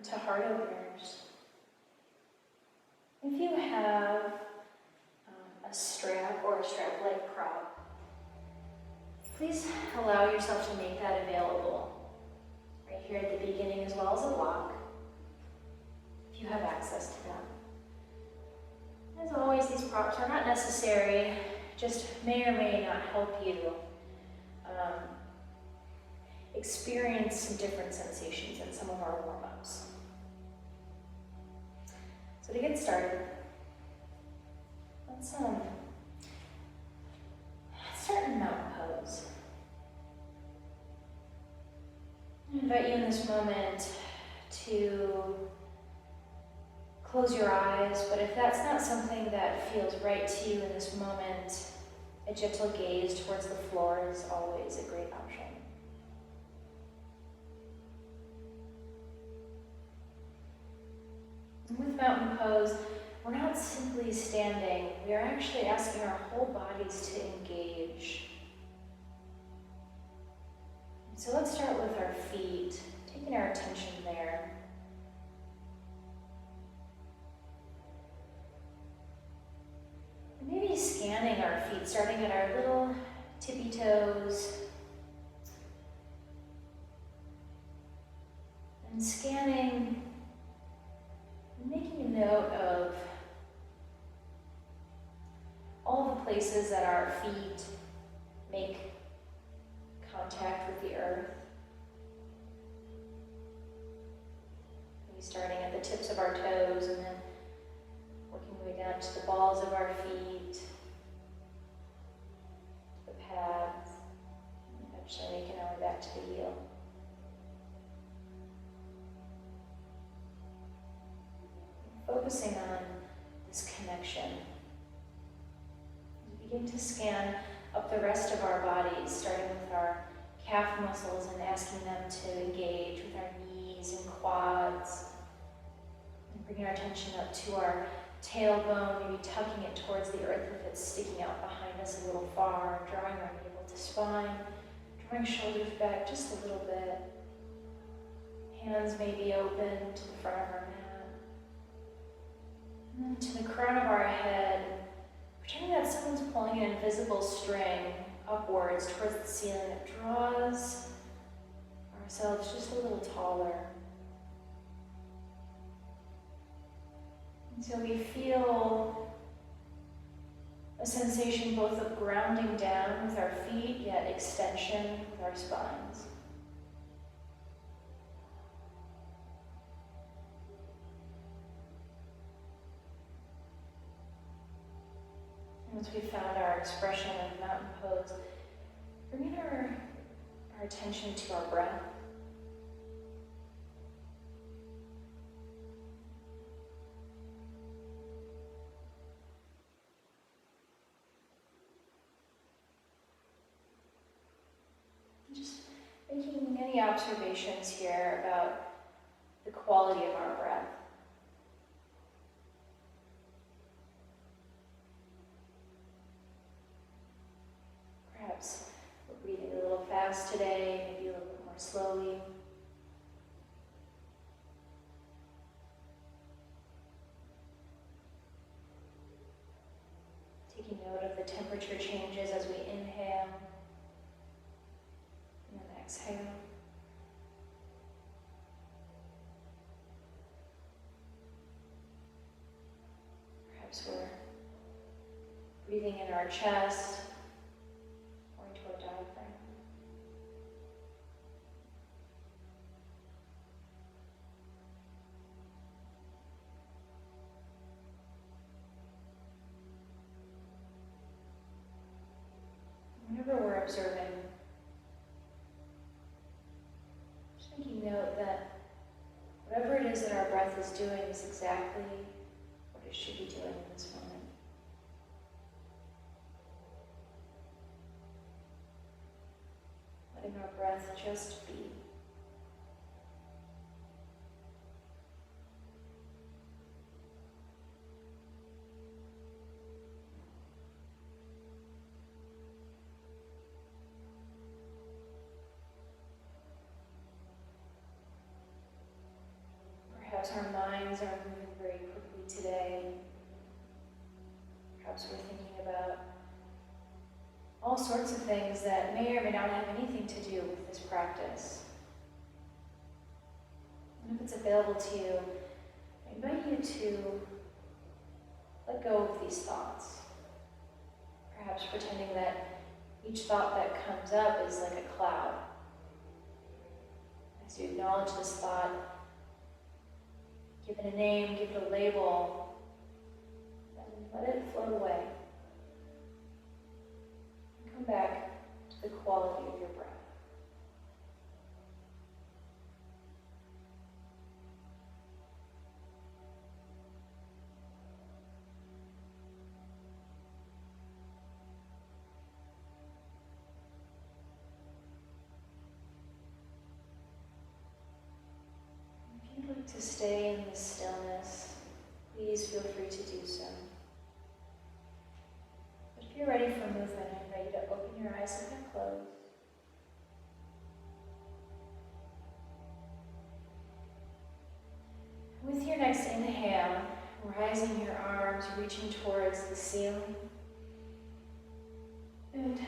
to heart openers. If you have a strap or a strap-like prop, please allow yourself to make that available right here at the beginning, as well as a block, if you have access to them. As always, these props are not necessary, just may or may not help you experience some different sensations in some of our warm-ups. So to get started, let's start in mountain pose. I invite you in this moment to close your eyes, but if that's not something that feels right to you in this moment, a gentle gaze towards the floor is always a great option. And with mountain pose, we're not simply standing, we are actually asking our whole bodies to engage. So let's start with our feet, taking our attention there. And maybe scanning our feet, starting at our little tippy toes. And scanning, and making a note of all the places that our feet make contact with the earth. Maybe starting at the tips of our toes and then working our way down to the balls of our feet, to the pads, and eventually making our way back to the heel. Focusing on this connection. We begin to scan up the rest of our bodies, starting with our calf muscles and asking them to engage with our knees and quads. And bringing our attention up to our tailbone, maybe tucking it towards the earth if it's sticking out behind us a little far, drawing our navel to spine, drawing shoulders back just a little bit. Hands may be open to the front of our mat. And then to the crown of our head, pretending that someone's pulling an invisible string upwards towards the ceiling that draws ourselves just a little taller. And so we feel a sensation both of grounding down with our feet, yet extension with our spines. Once we've found our expression of mountain pose, bring our attention to our breath. And just making any observations here about the quality of our breath. Perhaps we're breathing a little fast today, maybe a little bit more slowly. Taking note of the temperature changes as we inhale and then exhale. Perhaps we're breathing in our chest, diaphragm. Whenever we're observing, just making note that whatever it is that our breath is doing is exactly what it should be doing in this moment. Letting our breath just be. Perhaps our minds are moving very quickly today. Perhaps we're thinking about all sorts of things that may or may not have anything to do with this practice. And if it's available to you, I invite you to let go of these thoughts. Perhaps pretending that each thought that comes up is like a cloud. As you acknowledge this thought, give it a name, give it a label, and let it float away. And come back to the quality of your breath. To stay in this stillness, please feel free to do so. But if you're ready for movement, I invite you to open your eyes if they're closed. With your next inhale, rising your arms, reaching towards the ceiling, and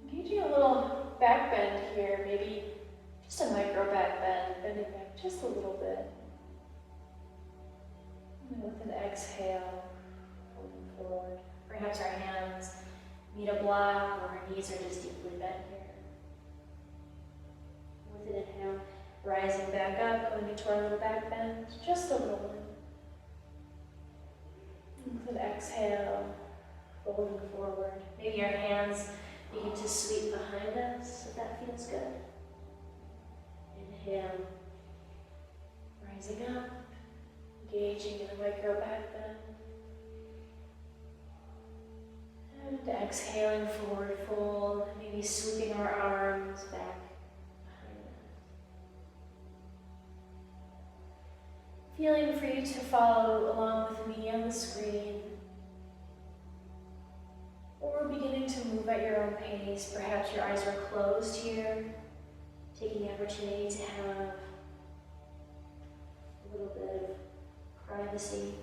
engaging a little back bend here, maybe just a micro back bend, bending back just a little bit. And with an exhale, folding forward. Perhaps our hands meet a block or our knees are just deeply bent here. With an inhale, rising back up, going into our little back bend, just a little one. And with an exhale, folding forward. Maybe our hands begin to sweep behind us, if that feels good. Inhale, rising up, engaging in a micro back bend. And exhaling, forward fold, maybe sweeping our arms back behind us. Feeling free to follow along with me on the screen, or beginning to move at your own pace. Perhaps your eyes are closed here, taking the opportunity to have a little bit of privacy.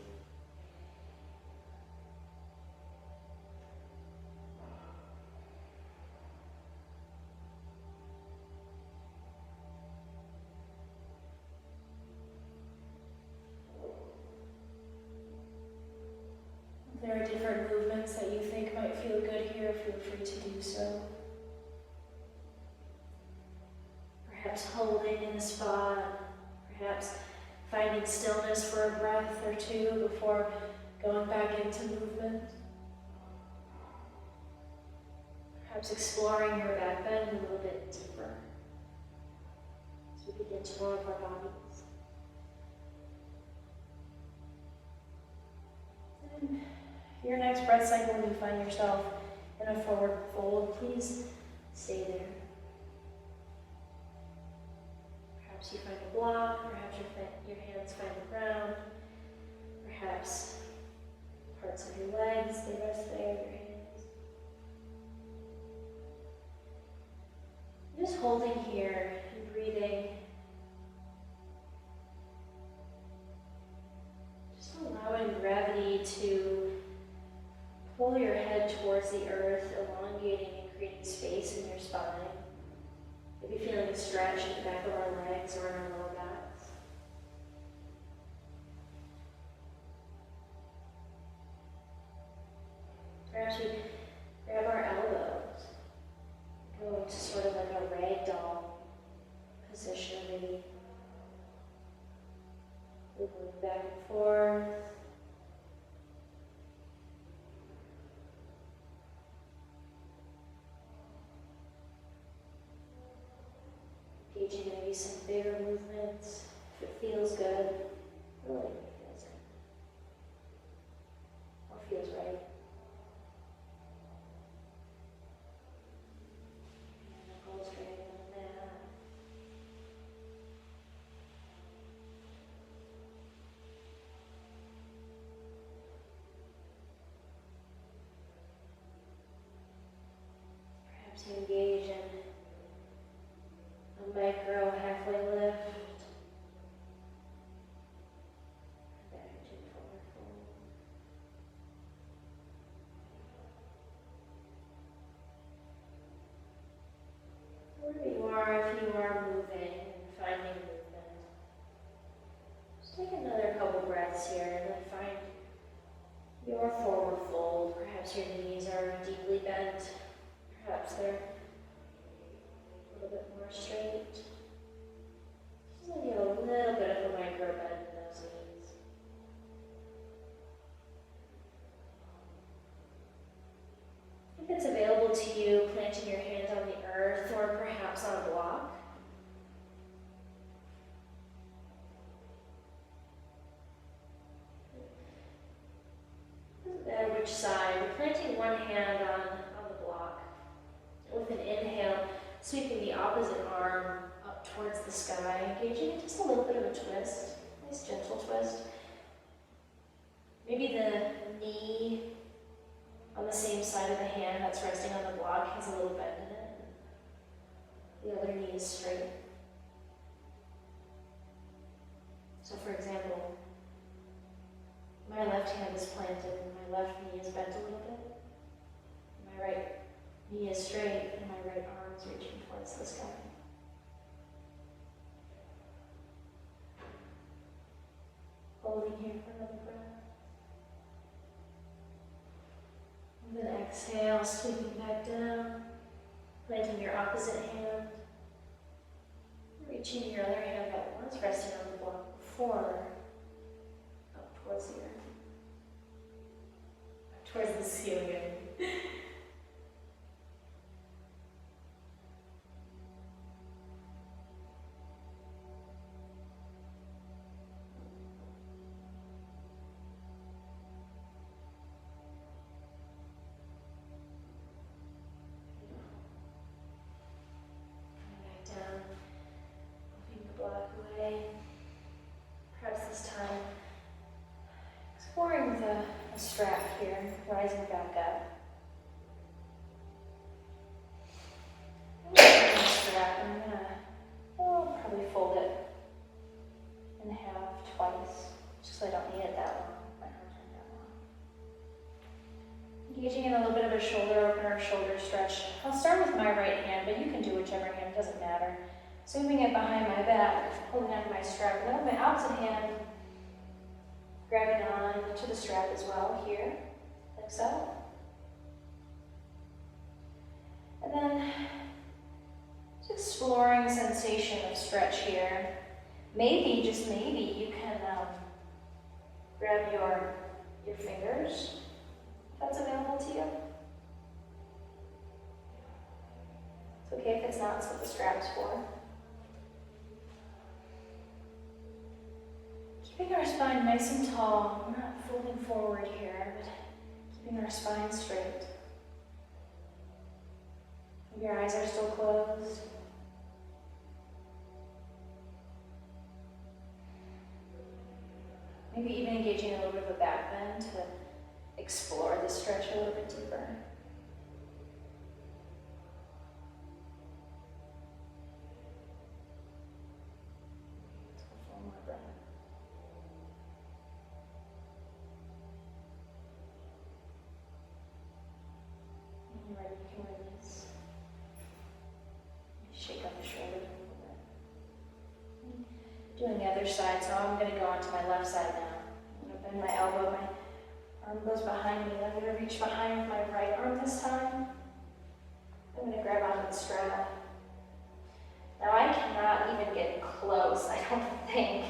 If there are different movements that you think might feel good here, feel free to do so. Perhaps holding in a spot, perhaps finding stillness for a breath or two before going back into movement. Perhaps exploring your back bend a little bit deeper as we begin to warm up our bodies. And your next breath cycle, when you find yourself in a forward fold, please stay there. Perhaps you find a block, perhaps your hands find the ground, perhaps parts of your legs, they rest there, your hands. Just holding here and breathing. Just allowing gravity to pull your head towards the earth, elongating and creating space in your spine. Maybe feeling a stretch in the back of our legs or in our lower backs. Perhaps we grab our elbows, go into sort of like a ragdoll position, maybe moving back and forth. Engaging in maybe some bigger movements, if it feels good, really if it feels good, or feels right. Knuckles dragging on the mat. Perhaps you engage in a micro halfway lift. you are moving and finding movement. Just take another couple breaths here and then find your forward fold. Perhaps your knees are deeply bent. Perhaps they're a little bit more straight. Just maybe a little bit of a micro bend in those knees. If it's available to you, planting your hands on the earth or perhaps on a block. Doesn't matter which side. Planting one hand on the block. With an inhale, sweeping the opposite arm up towards the sky, engaging in just a little bit of a twist. Nice gentle twist. Maybe the knee on the same side of the hand that's resting on the block has a little bend in it. The other knee is straight. So for example, my left hand is planted and my left knee is bent a little bit. My right knee is straight and my right arm is reaching towards the sky. Holding here for another breath. And then exhale, sweeping back down, planting your opposite hand, reaching your other hand that was resting on the block before, up towards the earth, up towards the ceiling. Exploring with a strap here, rising back up. I'm going to take the strap and I'm going to probably fold it in half twice, just so I don't need it that long. My arms aren't that long. Engaging in a little bit of a shoulder opener, shoulder stretch. I'll start with my right hand, but you can do whichever hand, doesn't matter. Sweeping it behind my back, holding onto my strap, and then with my opposite hand, grabbing on to the strap as well here, like so. And then just exploring sensation of stretch here. Maybe, just maybe, you can grab your fingers, if that's available to you. It's okay if it's not, it's what the strap's for. Keeping our spine nice and tall, we're not folding forward here, but keeping our spine straight. Maybe your eyes are still closed. Maybe even engaging in a little bit of a back bend to explore the stretch a little bit deeper. Shake up the shoulders a little bit. Doing the other side, so I'm going to go onto my left side now. I'm going to bend my elbow, my arm goes behind me. I'm going to reach behind with my right arm this time. I'm going to grab onto the strap. Now I cannot even get close, I don't think,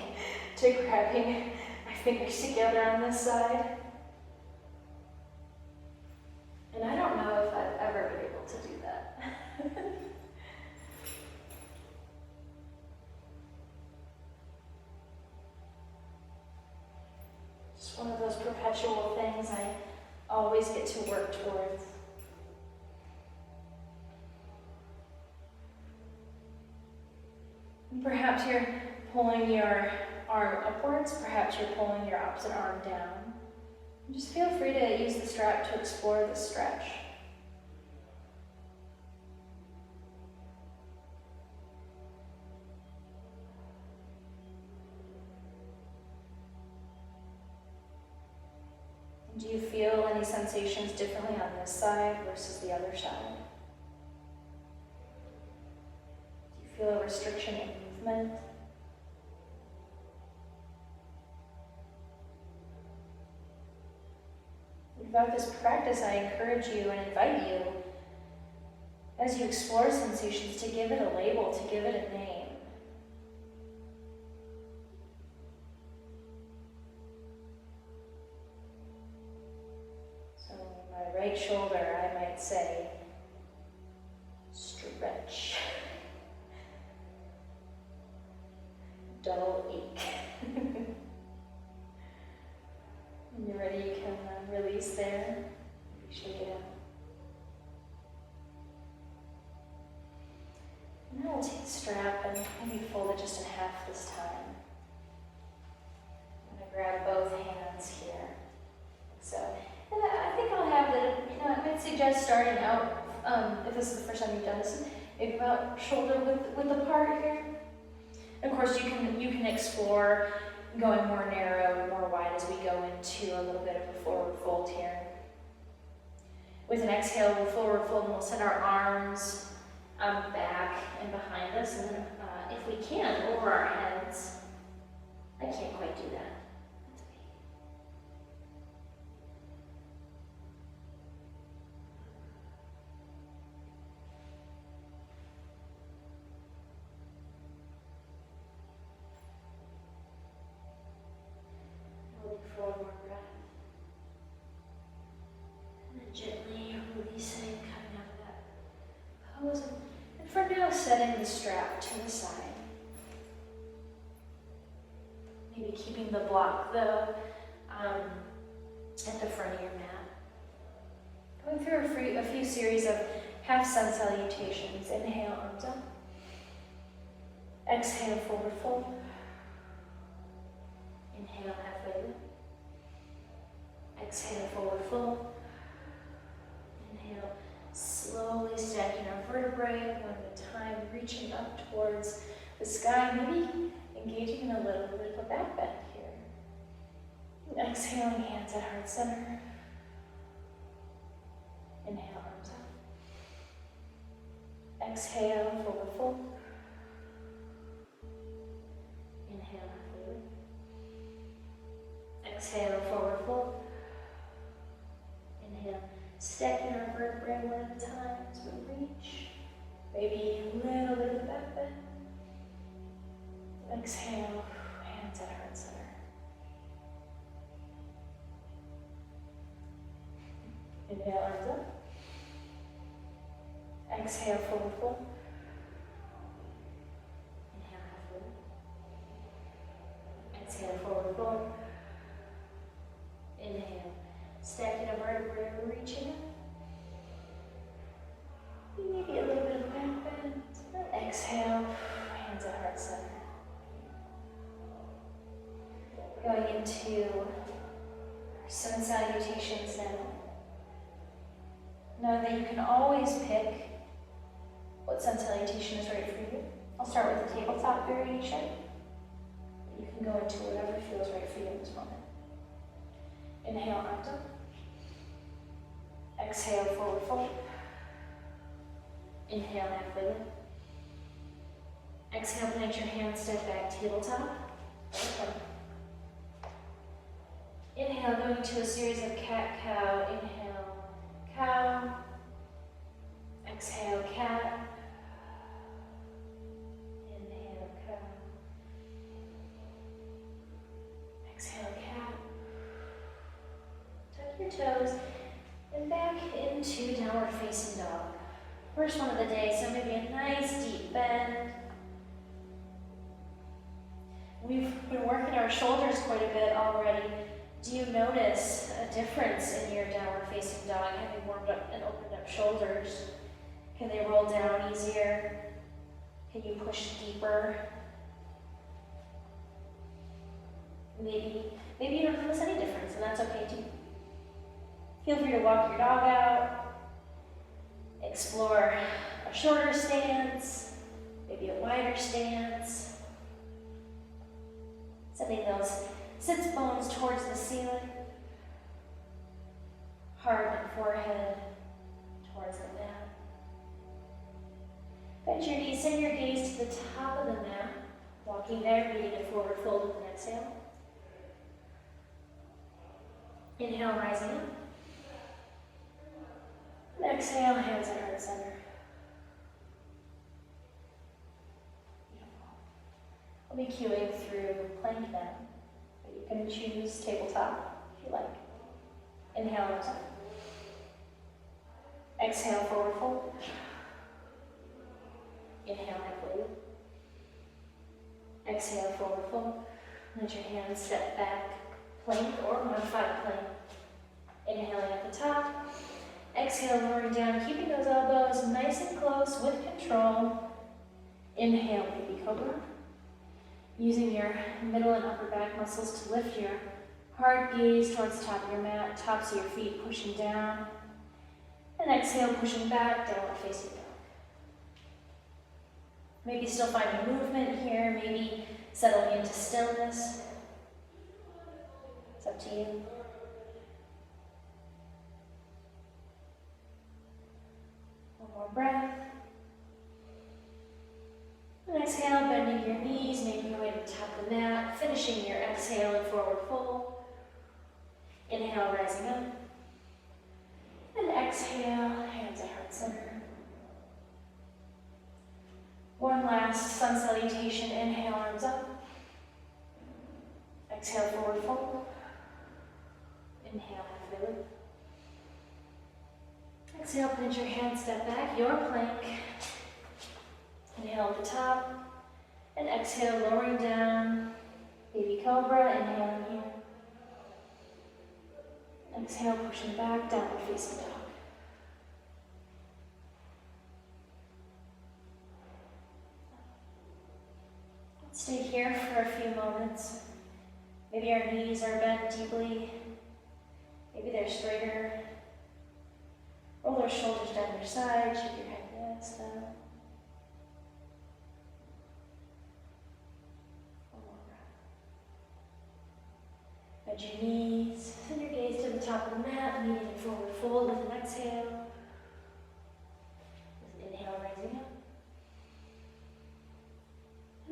to grabbing my fingers together on this side. And I don't know if I've ever been able to do that. Just one of those perpetual things I always get to work towards. Perhaps you're pulling your arm upwards, perhaps you're pulling your opposite arm down. Just feel free to use the strap to explore the stretch. Do you feel any sensations differently on this side versus the other side? Do you feel a restriction in movement. Throughout this practice, I encourage you and invite you, as you explore sensations, to give it a label, to give it a name. So my right shoulder, I might say, stretch, dull ache. When you're ready, you can release there, maybe shake it out. And now we'll take the strap and maybe fold it just in half this time. I'm going to grab both hands here. So, and I think I'll have I might suggest starting out, if this is the first time you've done this, maybe about shoulder width apart here. And of course, you can explore going more narrow, more wide as we go into a little bit of a forward fold here. With an exhale, we'll forward fold and we'll send our arms back and behind us, and then if we can, over our heads. I can't quite do that. That's okay. Holding for one more breath. And then gently releasing, coming out of that pose. And for now, setting the strap to the side. Maybe keeping the block, though, at the front of your mat. Going through a few series of half sun salutations. Inhale, arms up. Exhale, forward fold. Inhale, halfway lift. Exhale, forward fold. Inhale, slowly stacking our vertebrae one at a time, reaching up towards the sky, maybe engaging in a little bit of a back bend here. And exhaling, hands at heart center. Inhale, arms up. Exhale, forward fold. Inhale, halfway lift. Exhale, forward fold. Inhale, stacking our vertebrae one at a time as we reach. Maybe a little bit of a back bend. Exhale, hands at heart center. Inhale, arms up. Exhale, forward fold. Inhale, halfway lift. Exhale, forward fold. Inhale, stacking a vertebrae, reaching up. Maybe a little bit of back bend. Exhale, hands at heart center. Going into our sun salutations now. Know that you can always pick what sun salutation is right for you. I'll start with the tabletop variation. You can go into whatever feels right for you in this moment. Inhale, arms up. Exhale, forward fold. Inhale, halfway lift. Exhale, plant your hands, step back, tabletop. Inhale, going to a series of cat-cow. Inhale, cow. Exhale, cat. Inhale, cow. Exhale, cat. Tuck your toes and back into downward facing dog. First one of the day, so maybe a nice deep bend. We've been working our shoulders quite a bit already. Do you notice a difference in your downward facing dog, having warmed up and opened up shoulders? Can they roll down easier? Can you push deeper? Maybe you don't notice any difference, and that's okay too. Feel free to walk your dog out, explore a shorter stance, maybe a wider stance. Sending those sits bones towards the ceiling, heart and forehead towards the mat. Bend your knees, send your gaze to the top of the mat. Walking there, meeting a forward fold with an exhale. Inhale, rising up. And exhale, hands at heart center. I'll be cueing through plank now, but you can choose tabletop if you like. Inhale, arms up. Exhale, forward fold. Inhale, halfway lift. Exhale, forward fold. Let your hands step back, plank or modified plank. Inhaling at the top. Exhale, lowering down, keeping those elbows nice and close with control. Inhale, baby cobra. Using your middle and upper back muscles to lift your heart gaze towards the top of your mat, tops of your feet pushing down. And exhale, pushing back, downward facing dog. Maybe still finding movement here, maybe settling into stillness. It's up to you. One more breath. And exhale, bending your knees, making your way to the top of the mat, finishing your exhale and forward fold. Inhale, rising up. And exhale, hands at heart center. One last sun salutation. Inhale, arms up. Exhale, forward fold. Inhale, halfway lift. Exhale, pinch your hands, step back, your plank. Inhale at the top. And exhale, lowering down. Baby cobra, inhaling here. Exhale, pushing back, downward facing dog. Stay here for a few moments. Maybe our knees are bent deeply. Maybe they're straighter. Roll your shoulders down your side, shake your head yes, down. One more breath. Bend your knees, send your gaze to the top of the mat, meeting in forward fold with an exhale. With an inhale, rising up.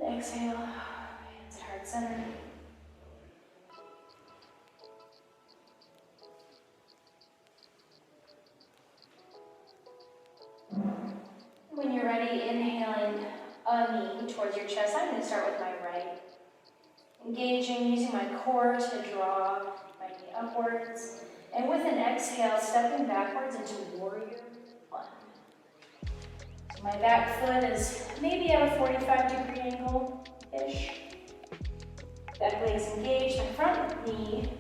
And exhale, hands at heart center. When you're ready, inhaling a knee towards your chest. I'm going to start with my right. Engaging, using my core to draw my knee upwards. And with an exhale, stepping backwards into warrior one. So my back foot is maybe at a 45-degree angle-ish. Back leg's engaged. My front knee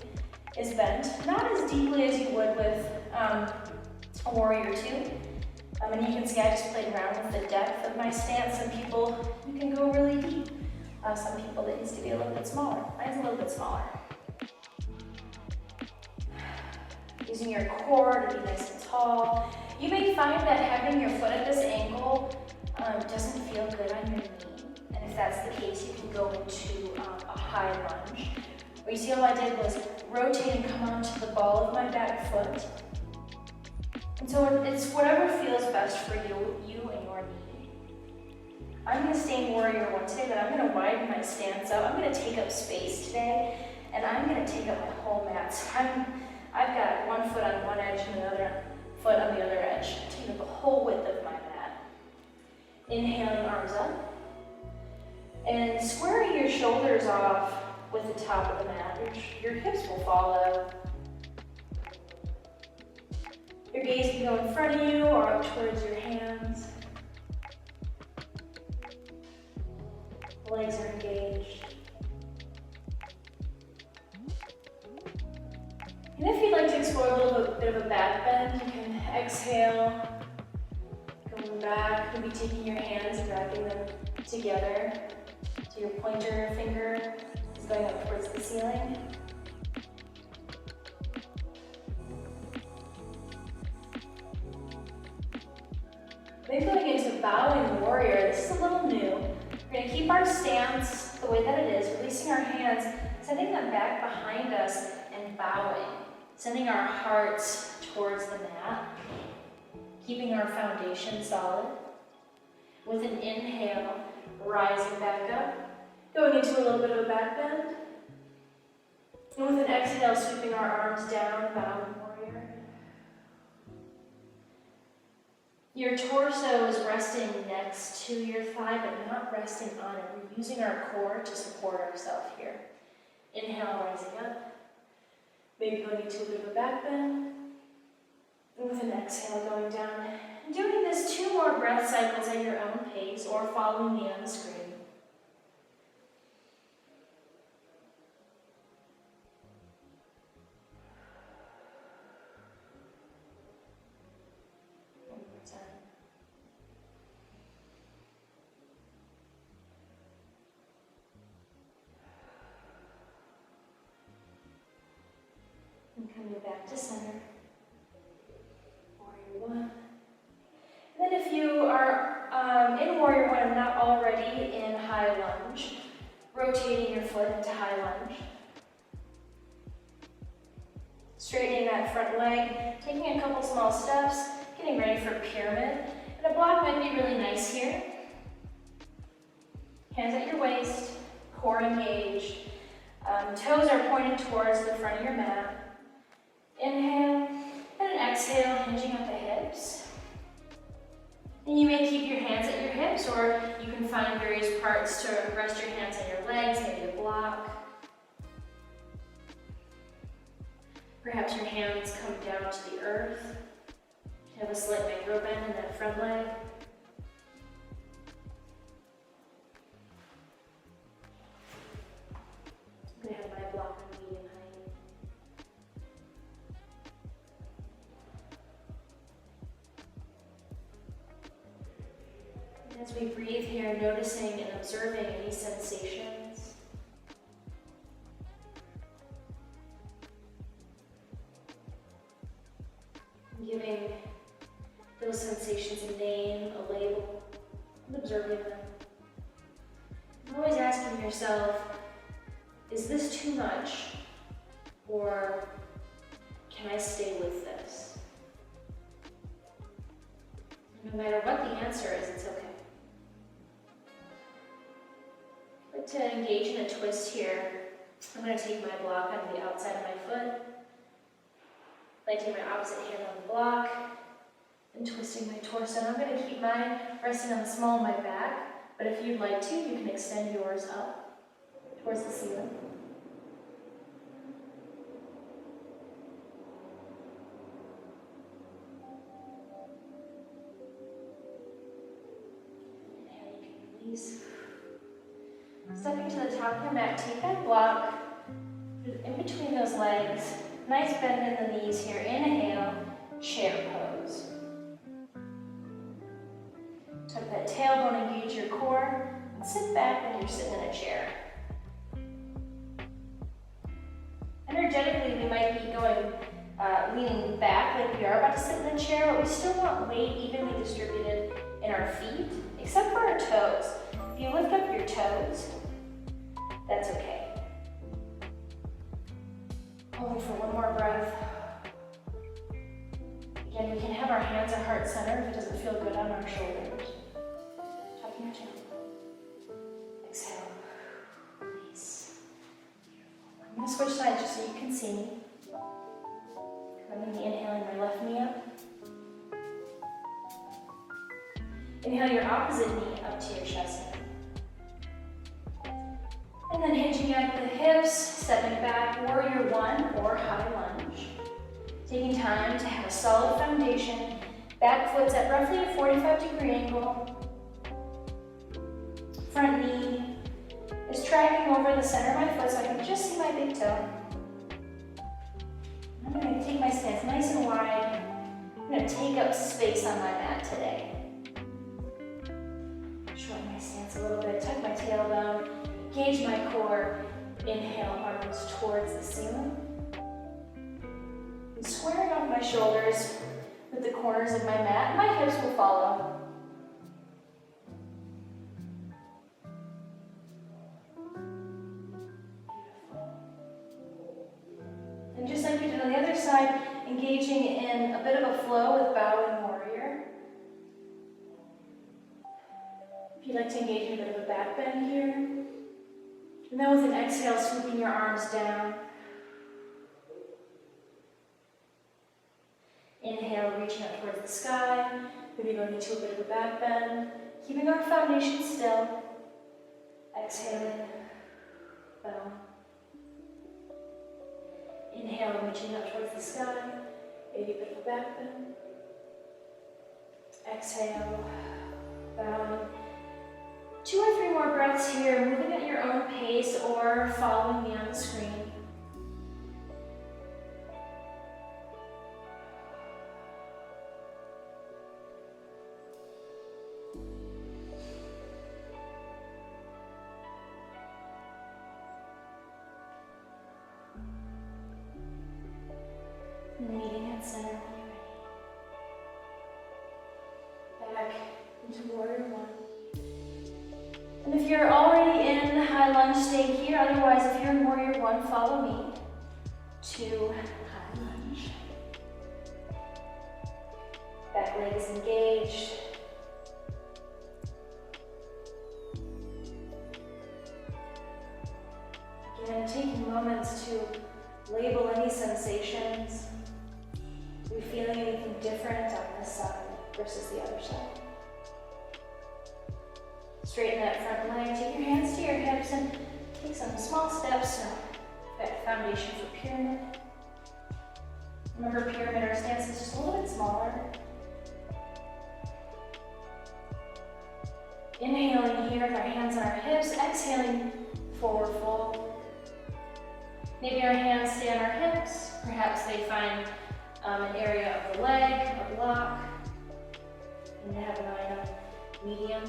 is bent. Not as deeply as you would with a warrior two. And you can see I just played around with the depth of my stance. Some people, you can go really deep. Some people, that needs to be a little bit smaller. Mine's a little bit smaller. Using your core to be nice and tall. You may find that having your foot at this angle doesn't feel good on your knee. And if that's the case, you can go into a high lunge. What you see all I did was rotate and come onto the ball of my back foot. And so it's whatever feels best for you and your knee. I'm going to stay in warrior one today, but I'm going to widen my stance up. I'm going to take up space today, and I'm going to take up my whole mat. So I've got one foot on one edge and another foot on the other edge. Take up the whole width of my mat. Inhaling, arms up. And squaring your shoulders off with the top of the mat. Your hips will fall out. Your gaze can go in front of you or up towards your hands. Legs are engaged. And if you'd like to explore a little bit of a back bend, you can exhale, going back, maybe taking your hands and wrapping them together. So your pointer finger is going up towards the ceiling. Maybe going into bowing warrior. This is a little new. We're going to keep our stance the way that it is, releasing our hands, sending them back behind us and bowing, sending our hearts towards the mat, keeping our foundation solid. With an inhale, rising back up, going into a little bit of a back bend. And with an exhale, sweeping our arms down, bowing warrior. Your torso is resting next to your thigh, but not resting on it. We're using our core to support ourselves here. Inhale, rising up. Maybe going into a bit of a back bend. And with an exhale, going down. And doing this 2 more breath cycles at your own pace, or following me on the screen. And coming back to center. Warrior 1. And then if you are in Warrior 1 and not already in High Lunge, rotating your foot into High Lunge. Straightening that front leg, taking a couple small steps, getting ready for Pyramid. And a block might be really nice here. Hands at your waist, core engaged. Toes are pointed towards the front of your mat. Inhale, and an exhale, hinging at the hips. And you may keep your hands at your hips, or you can find various parts to rest your hands on your legs, maybe a block. Perhaps your hands come down to the earth. You have a slight micro bend in that front leg. I'm going to have my block on medium height. As we breathe here, noticing and observing any sensations. Giving those sensations a name, a label, and observing them. And always asking yourself, is this too much? Or can I stay with this? And no matter what the answer is, it's okay. I'd like to engage in a twist here. I'm going to take my block on the outside of my foot. I take my opposite hand on the block and twisting my torso. And I'm going to keep mine resting on the small of my back, but if you'd like to, you can extend yours up towards the ceiling. Inhale, you can release. Stepping to the top of your mat, take that block in between those legs. Nice bend in the knees here. Inhale, chair pose. Tuck that tailbone, engage your core, and sit back like you're sitting in a chair. Energetically, we might be going, leaning back like we are about to sit in a chair, but we still want weight evenly distributed in our feet, except for our toes. If you lift up your toes, that's okay. Holding for one more breath. Again, we can have our hands at heart center if it doesn't feel good on our shoulders. Tucking your chin. Exhale. Release. Beautiful. I'm going to switch sides just so you can see me. I'm going to be inhaling my left knee up. Inhale your opposite knee up to your chest. And then hinging at the hips, stepping back, Warrior 1 or High Lunge. Taking time to have a solid foundation. Back foot's at roughly a 45-degree angle. Front knee is tracking over the center of my foot so I can just see my big toe. I'm going to take my stance nice and wide. I'm going to take up space on my mat today. Shorten my stance a little bit, tuck my tailbone. Engage my core, inhale, arms towards the ceiling. And squaring off my shoulders with the corners of my mat, my hips will follow. And just like we did on the other side, engaging in a bit of a flow with bowing warrior. If you'd like to engage in a bit of a back bend here. And then with an exhale, swooping your arms down. Inhale, reaching up towards the sky. Maybe going into a bit of a back bend. Keeping our foundation still. Exhaling, bow. Inhale, reaching up towards the sky. Maybe a bit of a back bend. Exhale, bowing. 2 or 3 more breaths here, moving at your own pace or following me on the screen. And meeting at center when you're ready. Back into warrior one. And if you're already in high lunge, stay here. Otherwise, if you're in warrior one, follow me to high lunge. Back leg is engaged. Again, taking moments to label any sensations. Are we feeling anything different on this side versus the other side? Straighten that front leg, take your hands to your hips and take some small steps. So, that foundation for pyramid. Remember, pyramid, our stance is just a little bit smaller. Inhaling here with our hands on our hips, exhaling, forward fold. Maybe our hands stay on our hips, perhaps they find an area of the leg, a block, and have an eye on medium.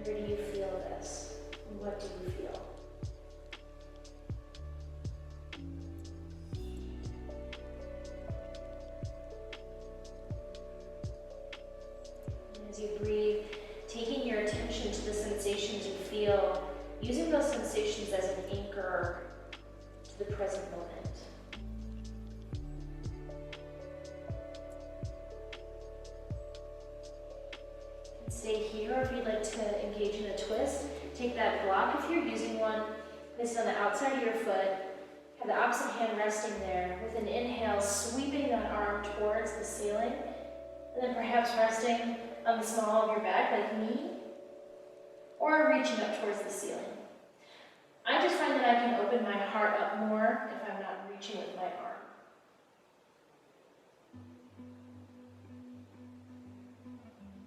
Where do you feel this? And what do you feel? And as you breathe, taking your attention to the sensations you feel, using those sensations as an anchor to the present moment. Stay here, or if you'd like to engage in a twist, take that block if you're using one, place it on the outside of your foot, have the opposite hand resting there. With an inhale, sweeping that arm towards the ceiling, and then perhaps resting on the small of your back like me, or reaching up towards the ceiling. I just find that I can open my heart up more if I'm not reaching with my arm.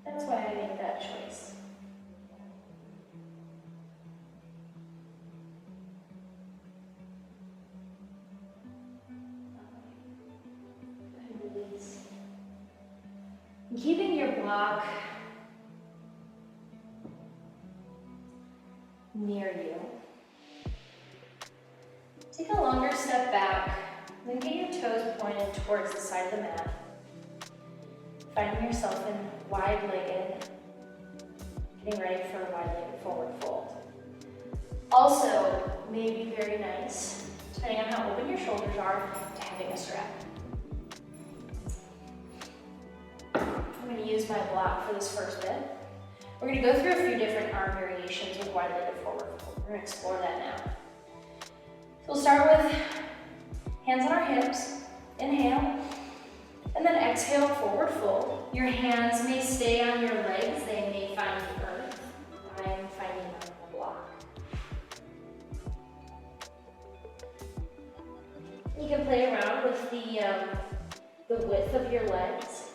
That's why I make that choice. Go ahead and release. And keeping your block near you. Take a longer step back, then get your toes pointed towards the side of the mat. Finding yourself in wide-legged, getting ready for a wide-legged forward fold. Also, may be very nice, depending on how open your shoulders are, to having a strap. I'm going to use my block for this first bit. We're going to go through a few different arm variations with wide-legged forward fold. We're going to explore that now. So we'll start with hands on our hips. Inhale. And then exhale, forward fold. Your hands may stay on your legs. They may find the earth. I am finding on the block. You can play around with the width of your legs.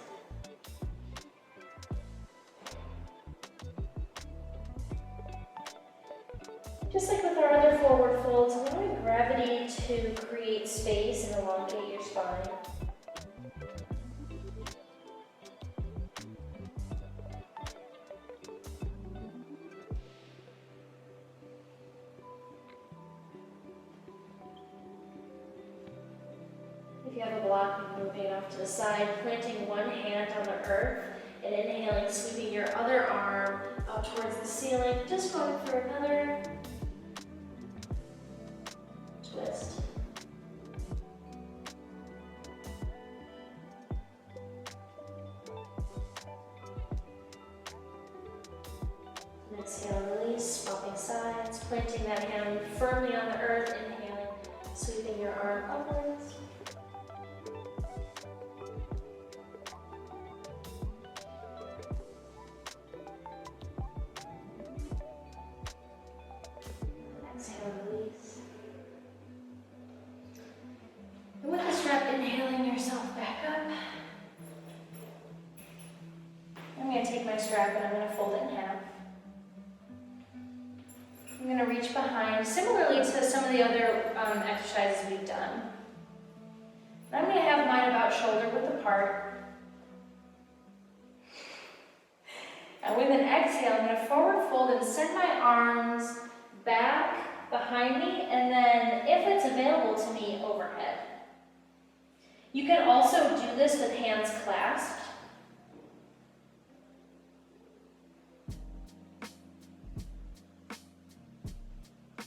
Just like with our other forward folds, allowing gravity to create space and elongate your spine. If you have a block, you can move it off to the side, planting one hand on the earth and inhaling, sweeping your other arm out towards the ceiling. Just going for another twist. Exhale, release, swapping sides, planting that hand firmly on the earth, inhaling, sweeping your arm upwards. Exhale, release. And with this rep, inhaling yourself back up. I'm going to take my strap and I'm going to fold it in half. I'm going to reach behind, similarly to some of the other exercises we've done. And I'm going to have mine about shoulder width apart. And with an exhale, I'm going to forward fold and send my arms back behind me, and then, if it's available to me, overhead. You can also do this with hands clasped.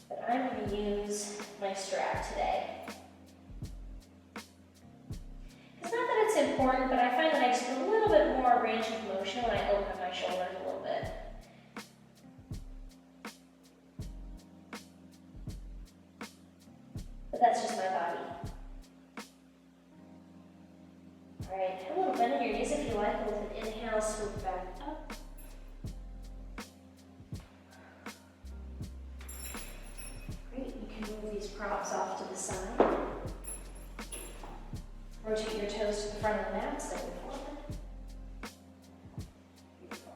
But I'm going to use my strap today. It's not that it's important, but I find that I just get a little bit more range of motion when I open my shoulders a little bit. But that's just my body. All right, have a little bend in your knees if you like. With an inhale, swoop back up. Great, you can move these props off to the side. Rotate your toes to the front of the mat, stepping forward. Beautiful.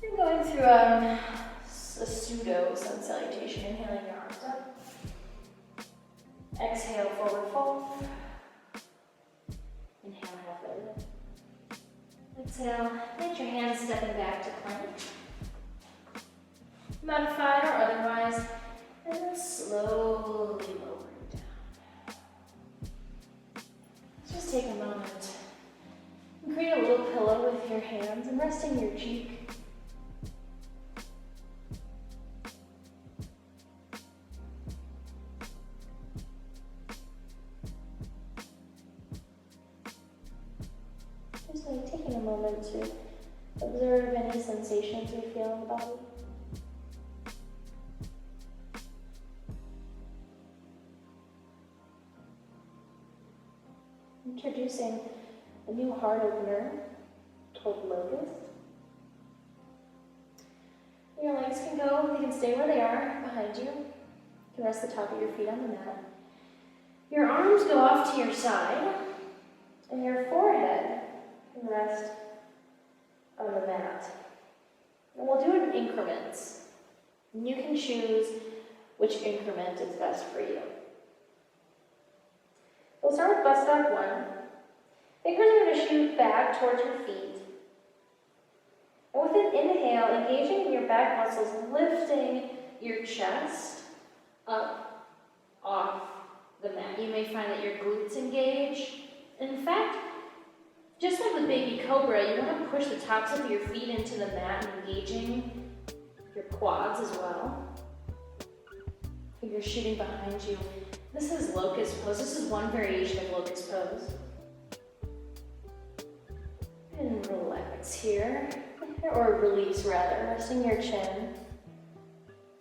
And going through a Pseudo Sun Salutation, inhaling your arms up. Exhale, forward fold. Inhale, halfway lift. Exhale, plant your hands stepping back to plank. Modified or otherwise, and then slowly lowering down. Just take a moment and create a little pillow with your hands and resting your cheek. Just like taking a moment to observe any sensations you feel in the body. Introducing a new heart opener called Locus. Your legs can go, they can stay where they are behind you. You can rest the top of your feet on the mat. Your arms go off to your side, and your forehead can rest on the mat. And we'll do it in increments. And you can choose which increment is best for you. We'll start with bus stop 1. Fingers are going to shoot back towards your feet. And with an inhale, engaging in your back muscles, lifting your chest up off the mat. You may find that your glutes engage. In fact, just like with baby cobra, you want to push the tops of your feet into the mat, engaging your quads as well. Fingers shooting behind you. This is Locus Pose. This is one variation of Locus Pose. And relax here. Or release rather, resting your chin.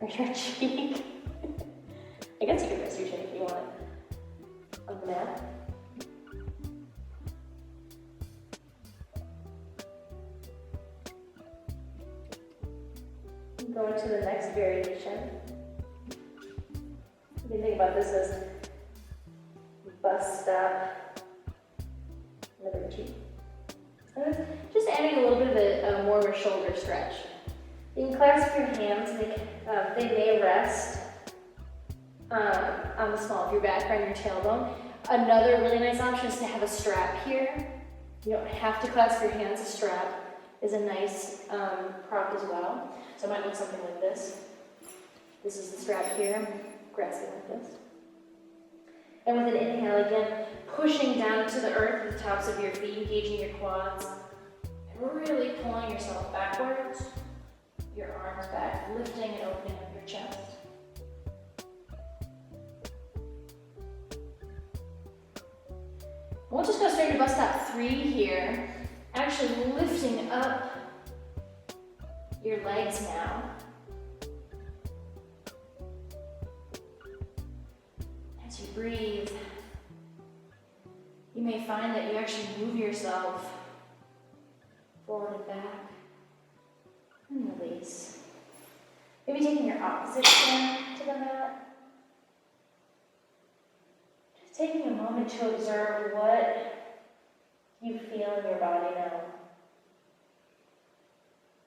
Or your cheek. I guess you can rest your chin if you want. On the mat. Go into the next variation. You can think about this as bus stop number 2. Just adding a little bit of a more of a shoulder stretch. You can clasp your hands. They may rest on the small of your back or on your tailbone. Another really nice option is to have a strap here. You don't have to clasp your hands. A strap is a nice prop as well. So it might look something like this. This is the strap here, grasping like this. And with an inhale, again, pushing down to the earth with the tops of your feet, engaging your quads, and really pulling yourself backwards, your arms back, lifting and opening up your chest. We'll just go straight to bus stop 3 here, actually lifting up your legs now. As you breathe, you may find that you actually move yourself forward and back and release. Maybe taking your opposite hand to the mat. Just taking a moment to observe what you feel in your body now.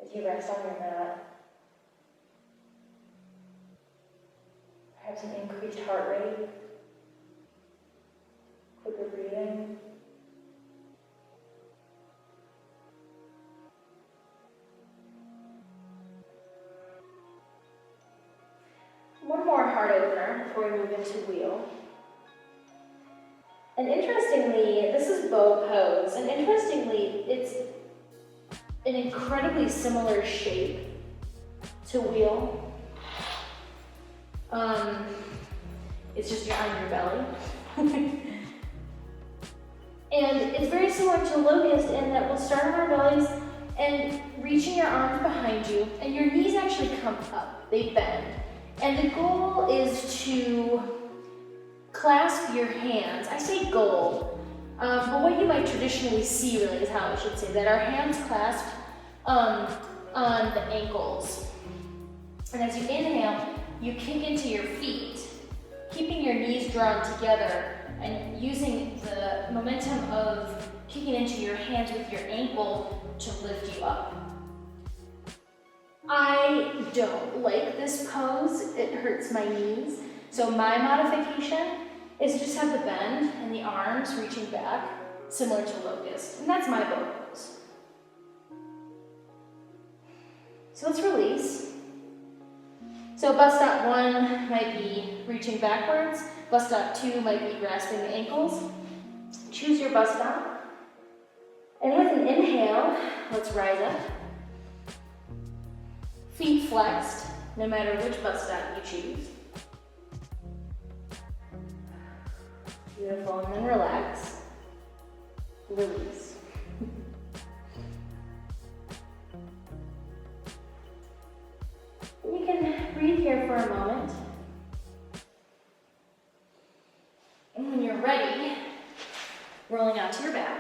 As you rest on your mat, perhaps an increased heart rate, quicker breathing. One more heart opener before we move into wheel. And interestingly, this is bow pose, and interestingly, it's an incredibly similar shape to wheel. It's just you're on your belly. And it's very similar to locust in that we'll start on our bellies and reaching your arms behind you, and your knees actually come up, they bend. And the goal is to clasp your hands. I say goal, but what you might traditionally see really is how I should say that. Our hands clasped on the ankles. And as you inhale, you kick into your feet, keeping your knees drawn together and using the momentum of kicking into your hands with your ankle to lift you up. I don't like this pose. It hurts my knees. So my modification is just have the bend and the arms reaching back, similar to locust. And that's my bow pose. So let's release. So bus stop 1 might be reaching backwards. Bus stop 2 might be grasping the ankles. Choose your bus stop. And with an inhale, let's rise up. Feet flexed, no matter which bus stop you choose. Beautiful, and then relax. Release. You can breathe here for a moment. And when you're ready, rolling out to your back.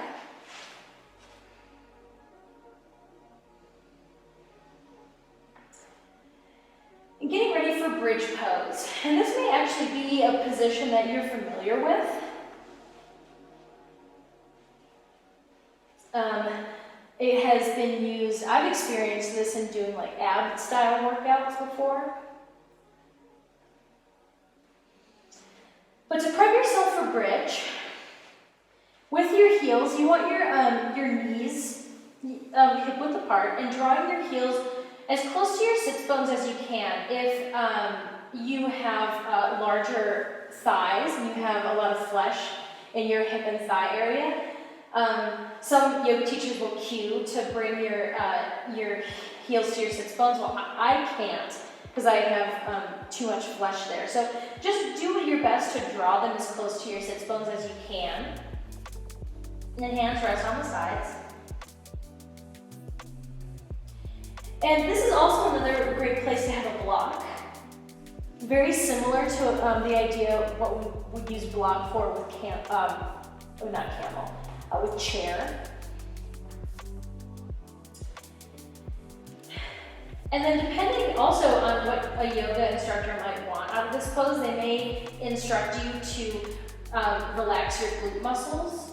And getting ready for bridge pose. And this may actually be a position that you're familiar with. It has been used, I've experienced this in doing like ab style workouts before. But to prep yourself for bridge, with your heels, you want your knees hip width apart and drawing your heels as close to your sits bones as you can. If you have larger thighs and you have a lot of flesh in your hip and thigh area, some yoga teachers will cue to bring your heels to your sits bones. Well, I can't because I have too much flesh there. So just do your best to draw them as close to your sits bones as you can. And then hands rest on the sides. And this is also another great place to have a block. Very similar to the idea of what we would use block for with with chair. And then depending also on what a yoga instructor might want out of this pose, they may instruct you to relax your glute muscles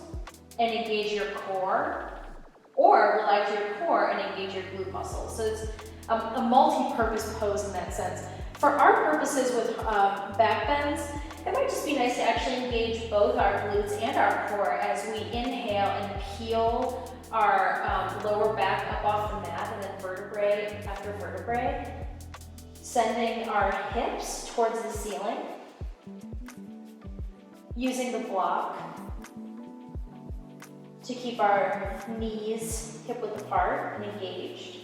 and engage your core, or relax your core and engage your glute muscles. So it's a multi-purpose pose in that sense. For our purposes with back bends, it might just be nice to actually engage both our glutes and our core as we inhale and peel our lower back up off the mat and then vertebrae after vertebrae, sending our hips towards the ceiling, using the block to keep our knees hip width apart and engaged.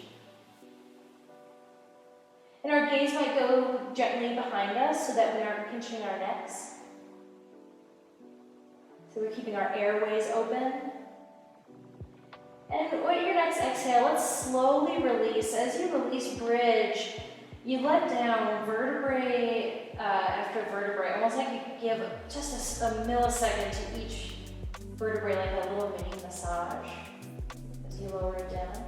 And our gaze might go gently behind us so that we aren't pinching our necks. So we're keeping our airways open. And with your next exhale, let's let's slowly release. As you release bridge, you let down vertebrae after vertebrae, almost like you give just a millisecond to each vertebrae, like a little mini massage as you lower it down.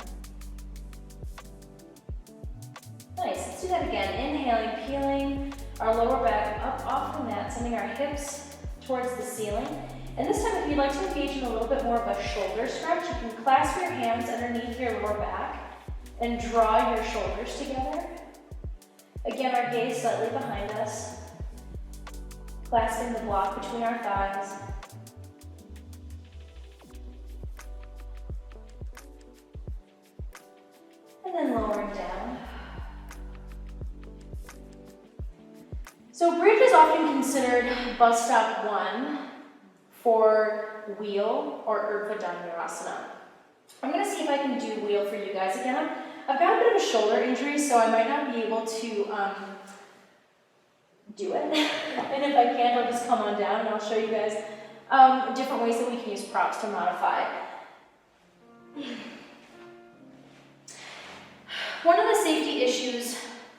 Nice, let's do that again. Inhaling, peeling our lower back up off the mat, sending our hips towards the ceiling. And this time, if you'd like to engage in a little bit more of a shoulder stretch, you can clasp your hands underneath your lower back and draw your shoulders together. Again, our gaze slightly behind us, clasping the block between our thighs. And then lowering down. So bridge is often considered bus stop 1 for wheel or Urdhva Dhanurasana. I'm going to see if I can do wheel for you guys again. I've got a bit of a shoulder injury, so I might not be able to do it. And if I can't, I'll just come on down and I'll show you guys different ways that we can use props to modify. One of the safety issues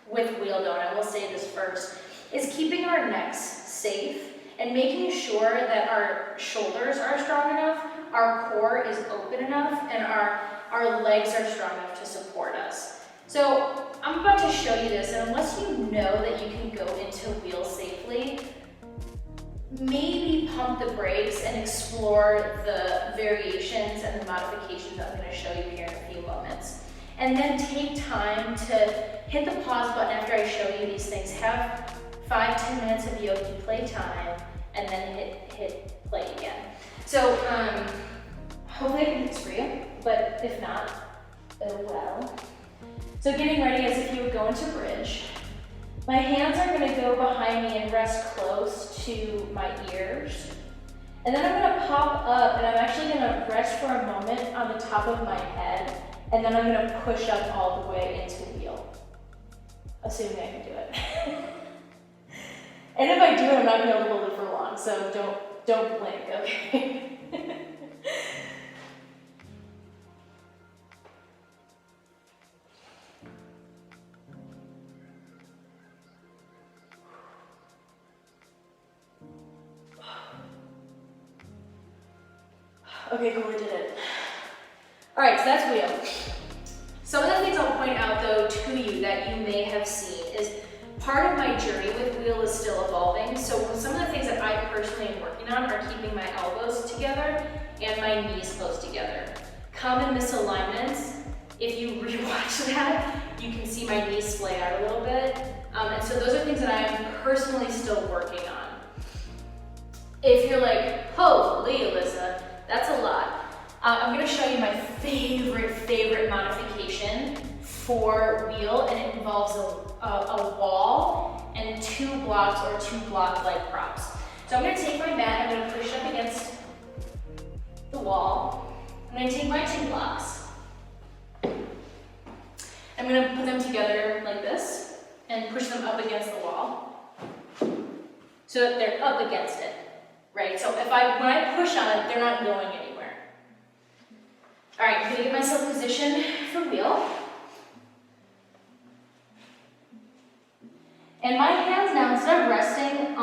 with wheel, though, and I will say this first, is keeping our necks safe and making sure that our shoulders are strong enough, our core is open enough, and our legs are strong enough to support us. So I'm about to show you this, and unless you know that you can go into wheel safely, maybe pump the brakes and explore the variations and the modifications I'm going to show you here in a few moments. And then take time to hit the pause button after I show you these things. Have 5-10 minutes of yogi play time, and then hit play again. So hopefully I can do this for you, but if not, oh well. So getting ready as if you would go into bridge. My hands are going to go behind me and rest close to my ears. And then I'm going to pop up, and I'm actually going to rest for a moment on the top of my head, and then I'm going to push up all the way into wheel, assuming I can do it. And if I do it, I'm not going to be able to hold it for long, so don't blink, okay? Okay, cool, I did it. All right, so that's wheel. Some of the things I'll point out, though, to you that you may have seen is part of my journey with wheel is still evolving. So some of the things that I personally am working on are keeping my elbows together and my knees close together. Common misalignments, if you rewatch that, you can see my knees splay out a little bit. And so those are things that I am personally still working on. If you're like, holy Alyssa, that's a lot. I'm going to show you my favorite modification for wheel, and it involves a wall and 2 blocks or 2 block-like props. So I'm going to take my mat, I'm going to push up against the wall. I'm going to take my 2 blocks. I'm going to put them together like this and push them up against the wall so that they're up against it, right? So when I push on it, they're not going anywhere. All right, I'm going to get myself positioned for wheel. And my hands now, instead of resting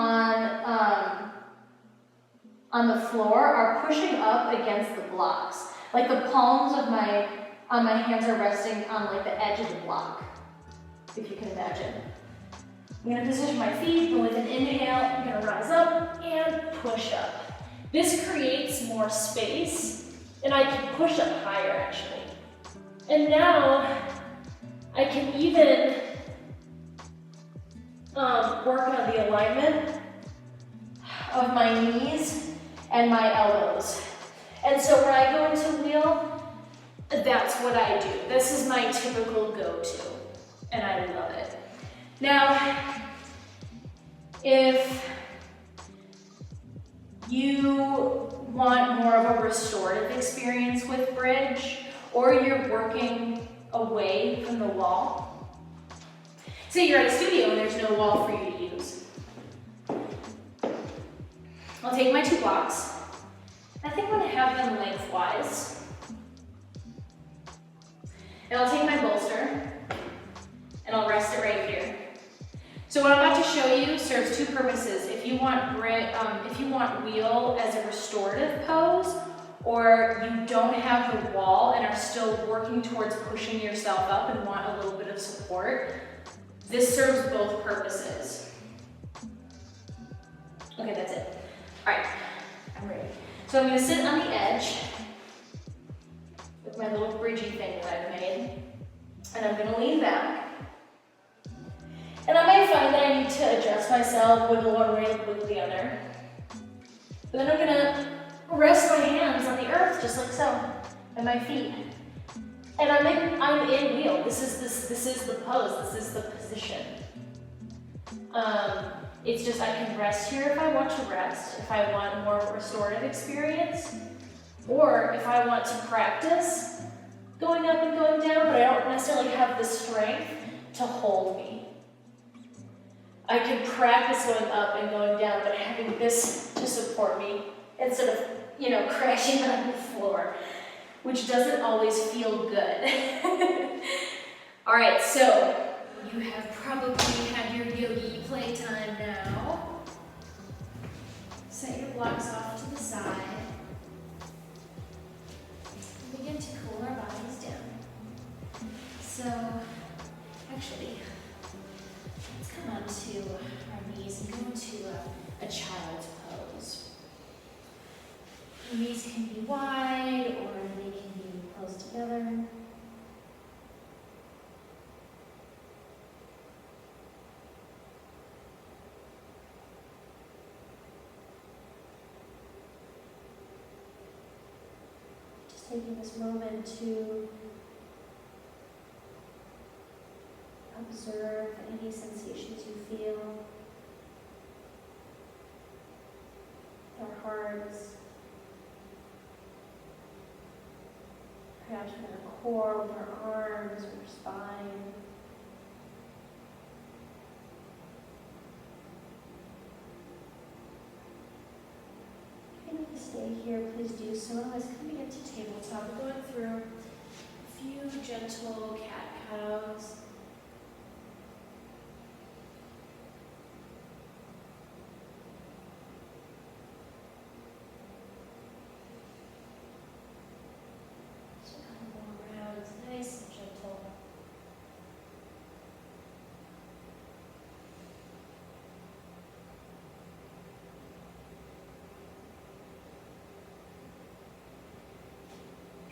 on the floor, are pushing up against the blocks. Like the palms of my hands are resting on like the edge of the block, if you can imagine. I'm going to position my feet, and with an inhale, I'm going to rise up and push up. This creates more space, and I can push up higher actually. And now I can even work on the alignment of my knees and my elbows. And so when I go into wheel, that's what I do. This is my typical go-to, and I love it. Now, if you want more of a restorative experience with bridge, or you're working away from the wall, say you're at a studio and there's no wall for you to use. I'll take my 2 blocks. I think I'm going to have them lengthwise. And I'll take my bolster and I'll rest it right here. So what I'm about to show you serves two purposes. If you want wheel as a restorative pose, or you don't have the wall and are still working towards pushing yourself up and want a little bit of support, this serves both purposes. Okay, that's it. All right, I'm ready. So I'm gonna sit on the edge with my little bridgey thing that I've made, and I'm gonna lean back. And I might find that I need to adjust myself, wiggle one way, wiggle the other. But then I'm gonna rest my hands on the earth, just like so, and my feet. And I'm in wheel. This is the pose. This is the position. It's just I can rest here if I want to rest, if I want more restorative experience, or if I want to practice going up and going down, but I don't necessarily have the strength to hold me. I can practice going up and going down, but having this to support me instead of, crashing on the floor, which doesn't always feel good. All right, so you have probably had your yogi playtime now. Set your blocks off to the side. Begin to cool our bodies down. So, actually, let's come onto our knees and go into a child's pose. The knees can be wide or they can be close together. Just taking this moment to observe any sensations you feel. Our hearts, perhaps with our core, with our arms, with our spine. If you need to stay here, please do so. Otherwise, coming into tabletop, we're going through a few gentle cat-cows. Nice and gentle.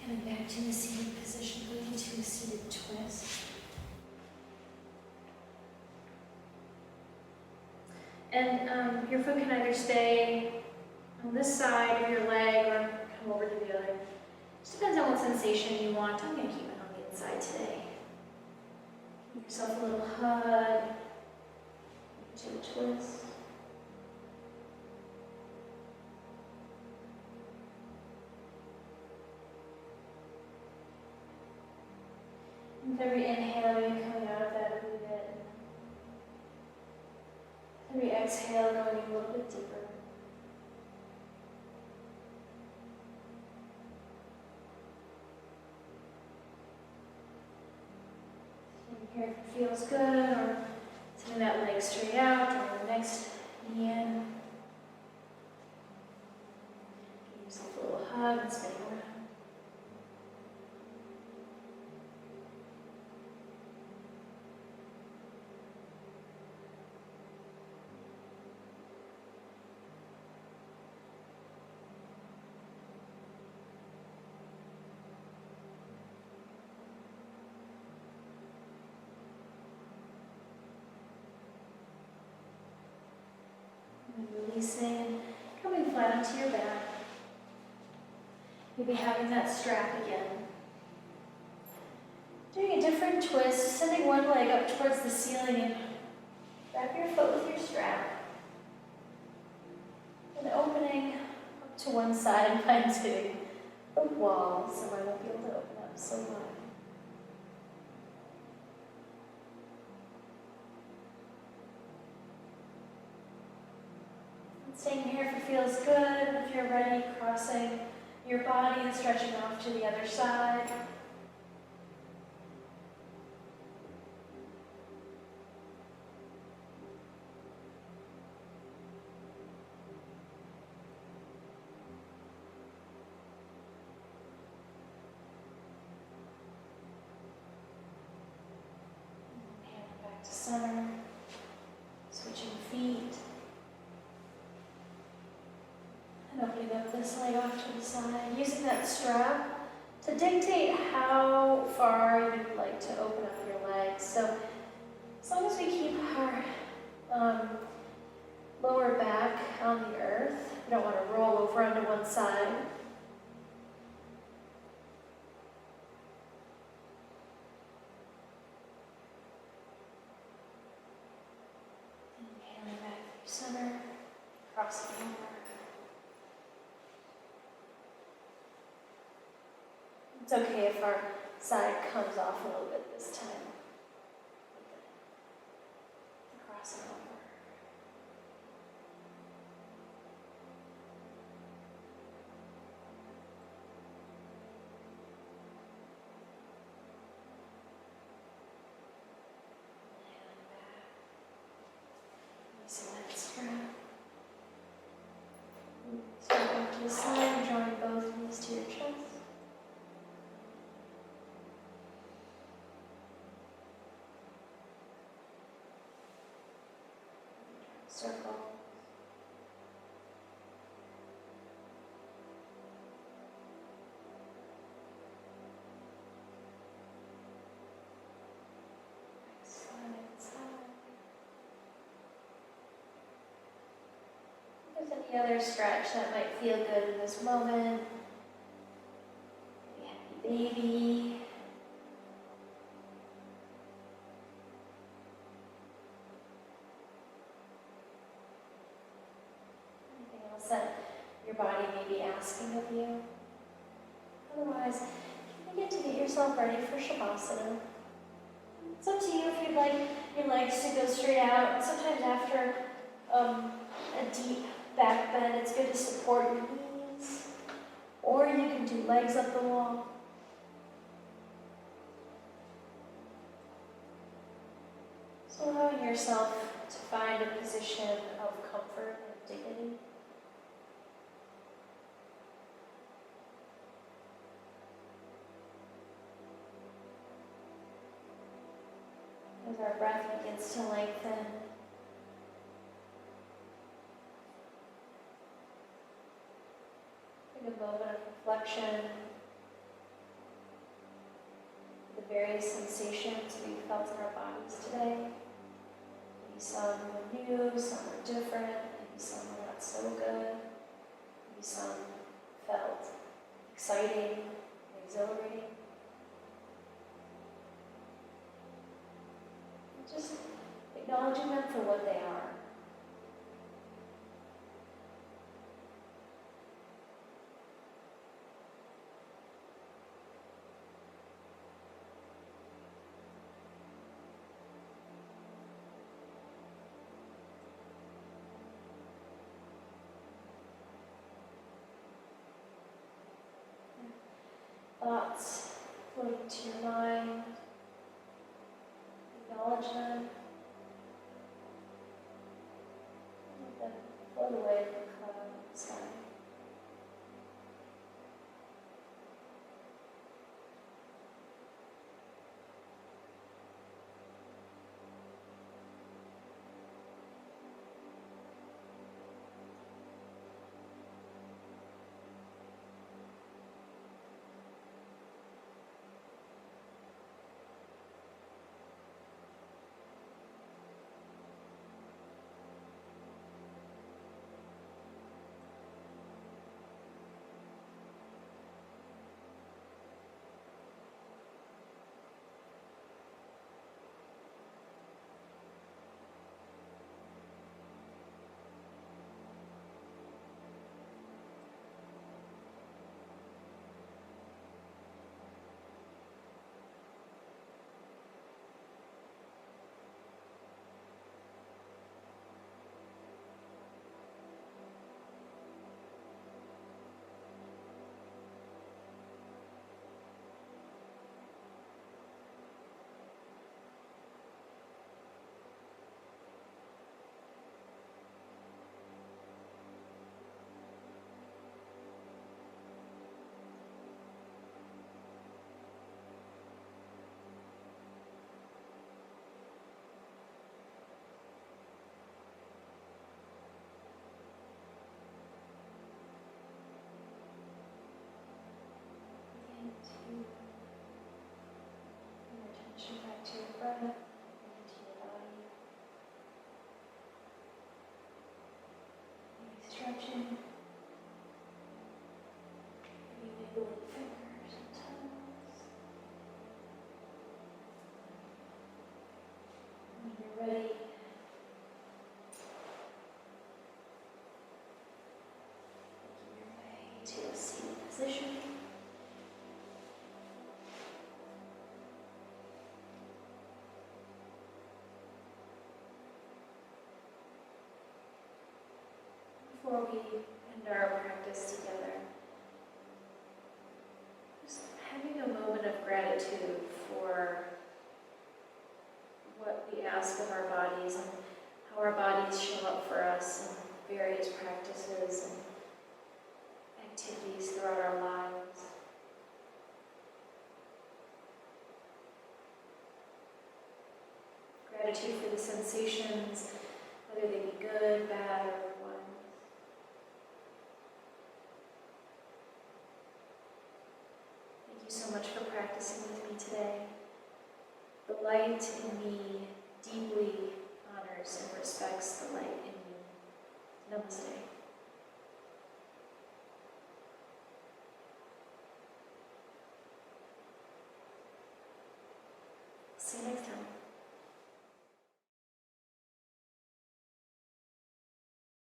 Coming back to the seated position, going into a seated twist. And your foot can either stay on this side of your leg or come over to the other. Just depends on what sensation you want. I'm going to keep it on the inside today. Give yourself a little hug, to a twist. And with every inhale, you're coming out of that a little bit. Every exhale, going a little bit deeper. Here if it feels good, or sending that leg straight out, or the next knee in. Give yourself a little hug and spin around. Releasing, coming flat onto your back. You'll be having that strap again. Doing a different twist, sending one leg up towards the ceiling and wrap your foot with your strap. And opening up to one side and finding the wall, so I won't be able to open up so wide. Staying here if it feels good. If you're ready, crossing your body and stretching off to the other side. center. Switching feet. And opening up this leg off to the side. Using that strap to dictate how far you would like to open up your legs. So as long as we keep our lower back on the earth, we don't want to roll over onto one side. Inhaling back through center, crossing over. It's okay if our side comes off a little bit this time. Crossing over. Step back to the side, drawing both knees to your chest. Circle. If there's any other stretch that might feel good in this moment, maybe happy baby. Anything else that your body may be asking of you. Otherwise, you get to get yourself ready for Shavasana. It's up to you if you'd like your legs to go straight out. And sometimes after a deep back bend, it's good to support your knees. Or you can do legs up the wall. So allowing yourself to find a position of comfort and dignity. As our breath begins to lengthen, take a moment of reflection, the various sensations we felt in our bodies today. Maybe some were new, some were different, maybe some were not so good, maybe some felt exciting, exhilarating. Just acknowledging them for what they are. Thoughts floating to your mind. Acknowledge them. Let them float away like a cloud in the sky. breath into your body. Maybe stretching. Maybe wiggling fingers and toes. When you're ready, making your way to a seated position. Before we end our practice together, just having a moment of gratitude for what we ask of our bodies and how our bodies show up for us in various practices and activities throughout our lives. Gratitude for the sensations, whether they be good, bad, or otherwise. Thank you so much for practicing with me today. The light in me deeply honors and respects the light in you. Namaste.